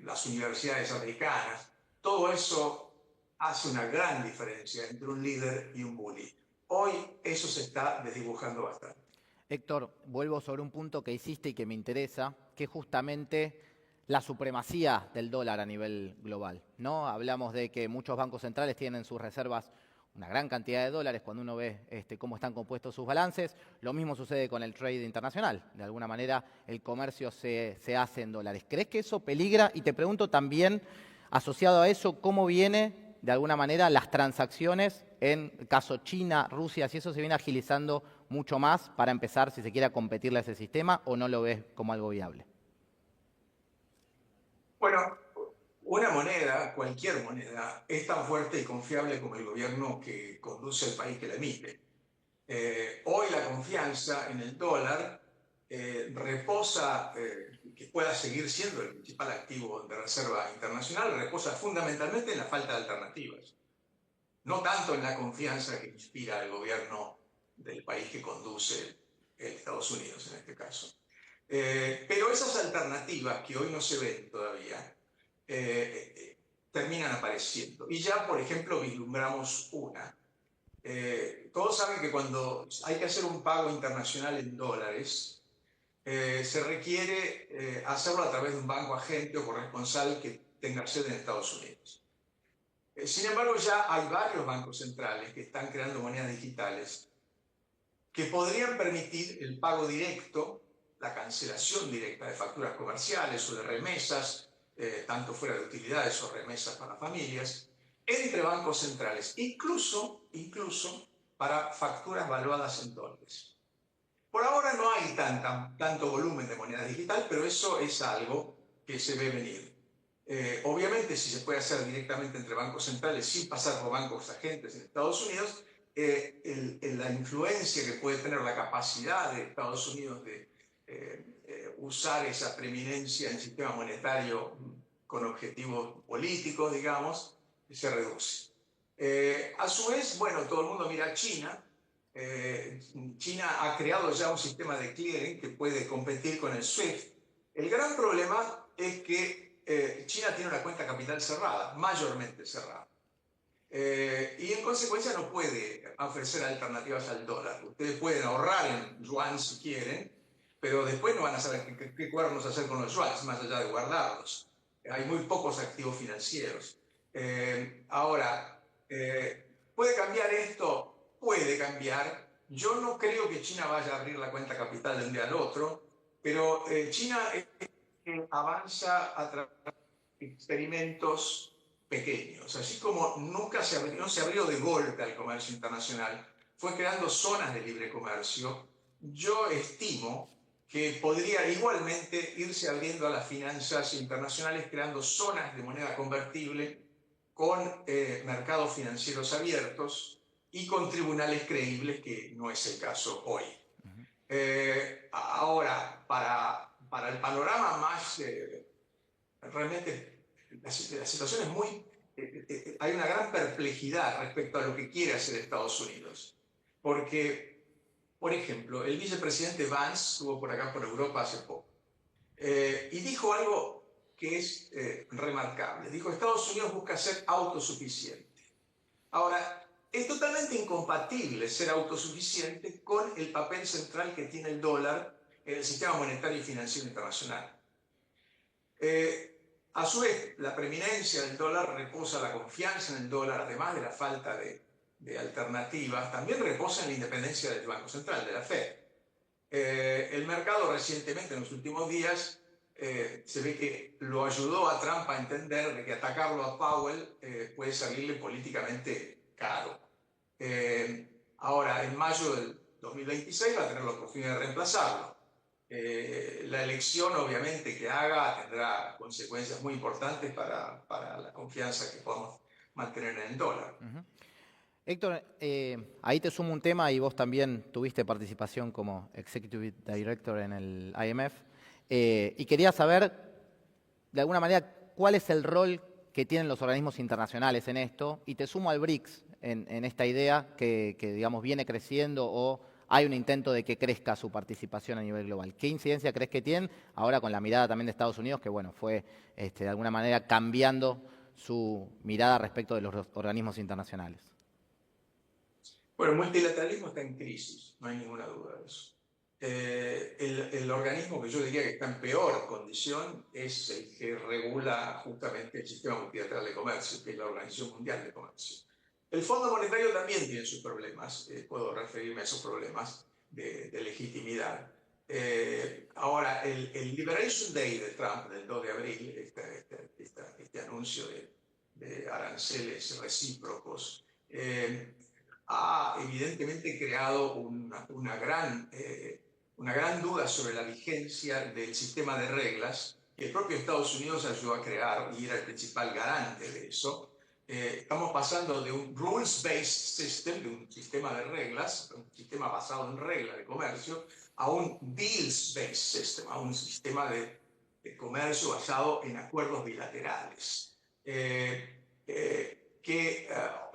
las universidades americanas. Todo eso hace una gran diferencia entre un líder y un bully. Hoy eso se está desdibujando bastante. Héctor, vuelvo sobre un punto que hiciste y que me interesa, que es justamente la supremacía del dólar a nivel global, ¿no? Hablamos de que muchos bancos centrales tienen en sus reservas una gran cantidad de dólares cuando uno ve cómo están compuestos sus balances. Lo mismo sucede con el trade internacional. De alguna manera el comercio se hace en dólares. ¿Crees que eso peligra? Y te pregunto también, asociado a eso, ¿cómo viene de alguna manera las transacciones en caso China, Rusia, si eso se viene agilizando mucho más para empezar, si se quiere, a competirle a ese sistema, o no lo ves como algo viable? Bueno, una moneda, cualquier moneda, es tan fuerte y confiable como el gobierno que conduce el país que la emite. Hoy la confianza en el dólar reposa, que pueda seguir siendo el principal activo de reserva internacional, reposa fundamentalmente en la falta de alternativas. No tanto en la confianza que inspira el gobierno del país que conduce Estados Unidos en este caso. Pero esas alternativas que hoy no se ven todavía terminan apareciendo. Y ya, por ejemplo, vislumbramos una. Todos saben que cuando hay que hacer un pago internacional en dólares, se requiere hacerlo a través de un banco agente o corresponsal que tenga sede en Estados Unidos. Sin embargo, ya hay varios bancos centrales que están creando monedas digitales que podrían permitir el pago directo, la cancelación directa de facturas comerciales o de remesas, tanto fuera de utilidades o remesas para familias, entre bancos centrales, incluso para facturas valuadas en dólares. Por ahora no hay tanto volumen de moneda digital, pero eso es algo que se ve venir. Obviamente, si se puede hacer directamente entre bancos centrales sin pasar por bancos agentes en Estados Unidos, la influencia que puede tener la capacidad de Estados Unidos de usar esa preeminencia en el sistema monetario con objetivos políticos, digamos, se reduce. A su vez, bueno, todo el mundo mira a China. China ha creado ya un sistema de clearing que puede competir con el SWIFT. El gran problema es que China tiene una cuenta capital cerrada, mayormente cerrada. Y en consecuencia no puede ofrecer alternativas al dólar. Ustedes pueden ahorrar en yuan si quieren, pero después no van a saber qué cuernos hacer con los yuans, más allá de guardarlos. Hay muy pocos activos financieros. Ahora, ¿puede cambiar esto? Puede cambiar. Yo no creo que China vaya a abrir la cuenta capital de un día al otro, pero China avanza a través de experimentos pequeños. Así como nunca no se abrió de golpe al comercio internacional, fue creando zonas de libre comercio. Yo estimo que podría igualmente irse abriendo a las finanzas internacionales, creando zonas de moneda convertible con mercados financieros abiertos y con tribunales creíbles, que no es el caso hoy. Ahora, para el panorama más, realmente la situación es muy... hay una gran perplejidad respecto a lo que quiere hacer Estados Unidos. Porque, por ejemplo, el vicepresidente Vance estuvo por acá, por Europa, hace poco. Y dijo algo que es remarcable. Dijo, Estados Unidos busca ser autosuficiente. Ahora, es totalmente incompatible ser autosuficiente con el papel central que tiene el dólar en el sistema monetario y financiero internacional. A su vez, la preeminencia del dólar reposa, la confianza en el dólar, además de la falta de alternativas, también reposa en la independencia del Banco Central, de la Fed. El mercado recientemente, en los últimos días, se ve que lo ayudó a Trump a entender de que atacarlo a Powell puede salirle políticamente caro. Ahora, en mayo del 2026 va a tener la oportunidad de reemplazarlo. La elección, obviamente, que haga tendrá consecuencias muy importantes para la confianza que podamos mantener en el dólar. Héctor, ahí te sumo un tema, y vos también tuviste participación como Executive Director en el IMF, y quería saber, de alguna manera, cuál es el rol que tienen los organismos internacionales en esto, y te sumo al BRICS en esta idea que digamos, viene creciendo o hay un intento de que crezca su participación a nivel global. ¿Qué incidencia crees que tiene ahora con la mirada también de Estados Unidos, que bueno, fue de alguna manera cambiando su mirada respecto de los organismos internacionales? Bueno, el multilateralismo está en crisis, no hay ninguna duda de eso. El organismo que yo diría que está en peor condición es el que regula justamente el sistema multilateral de comercio, que es la Organización Mundial de Comercio. El Fondo Monetario también tiene sus problemas, puedo referirme a esos problemas de legitimidad. Ahora, el Liberation Day de Trump, del 2 de abril, este anuncio de aranceles recíprocos, ha evidentemente creado una gran duda sobre la vigencia del sistema de reglas que el propio Estados Unidos ayudó a crear y era el principal garante de eso. Estamos pasando de un rules-based system, de un sistema de reglas, un sistema basado en reglas de comercio, a un deals-based system, a un sistema de comercio basado en acuerdos bilaterales. Que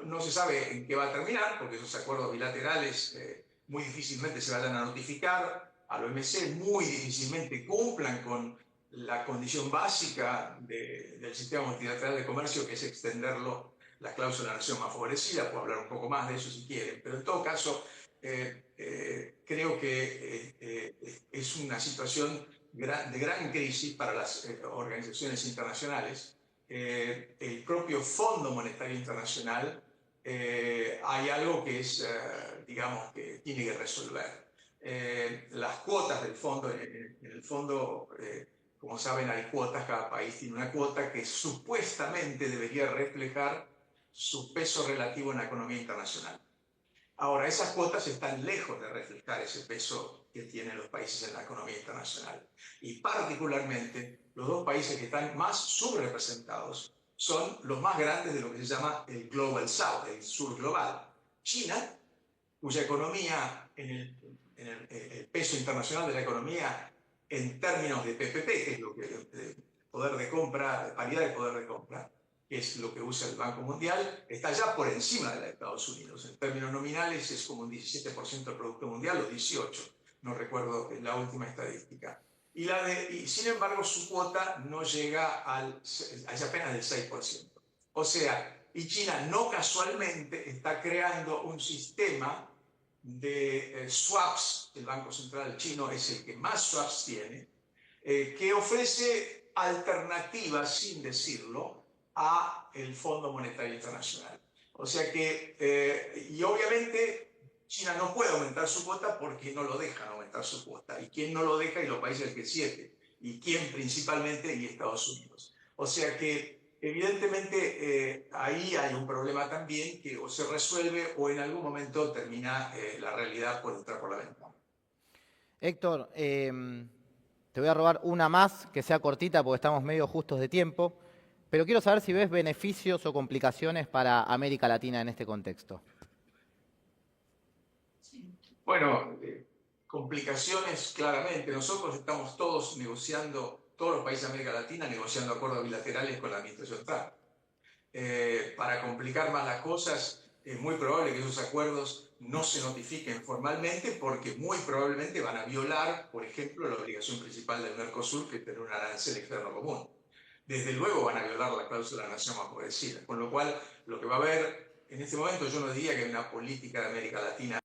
no se sabe en qué va a terminar, porque esos acuerdos bilaterales muy difícilmente se vayan a notificar a la OMC, muy difícilmente cumplan con la condición básica del sistema multilateral de comercio, que es extenderlo la cláusula de nación más favorecida. Puedo hablar un poco más de eso si quieren, pero en todo caso creo que es una situación de gran crisis para las organizaciones internacionales. El propio Fondo Monetario Internacional, hay algo que es, digamos, que tiene que resolver. Las cuotas del fondo, en el fondo, como saben, hay cuotas, cada país tiene una cuota que supuestamente debería reflejar su peso relativo en la economía internacional. Ahora, esas cuotas están lejos de reflejar ese peso que tienen los países en la economía internacional. Y particularmente, los dos países que están más subrepresentados son los más grandes de lo que se llama el Global South, el sur global. China, cuya economía, el peso internacional de la economía en términos de PPP, que es lo que poder de compra, paridad de poder de compra, que es lo que usa el Banco Mundial, está ya por encima de la de Estados Unidos. En términos nominales es como un 17% del Producto Mundial o 18%, no recuerdo la última estadística. Y sin embargo su cuota no llega es apenas del 6%. O sea, y China no casualmente está creando un sistema de swaps, el Banco Central chino es el que más swaps tiene, que ofrece alternativas, sin decirlo, a el Fondo Monetario Internacional. O sea que, y obviamente China no puede aumentar su cuota porque no lo dejan aumentar su cuota. ¿Y quién no lo deja? Y los países del G7. ¿Y quién principalmente? Y Estados Unidos. O sea que evidentemente ahí hay un problema también que o se resuelve o en algún momento termina la realidad por entrar por la ventana. Héctor, te voy a robar una más, que sea cortita porque estamos medio justos de tiempo, pero quiero saber si ves beneficios o complicaciones para América Latina en este contexto. Bueno, complicaciones claramente. Nosotros estamos todos negociando, todos los países de América Latina negociando acuerdos bilaterales con la administración Trump. Para complicar más las cosas, es muy probable que esos acuerdos no se notifiquen formalmente porque muy probablemente van a violar, por ejemplo, la obligación principal del Mercosur, que es tener un arancel externo común. Desde luego van a violar la cláusula de la nación más favorecida. Con lo cual, lo que va a haber en este momento, yo no diría que hay una política de América Latina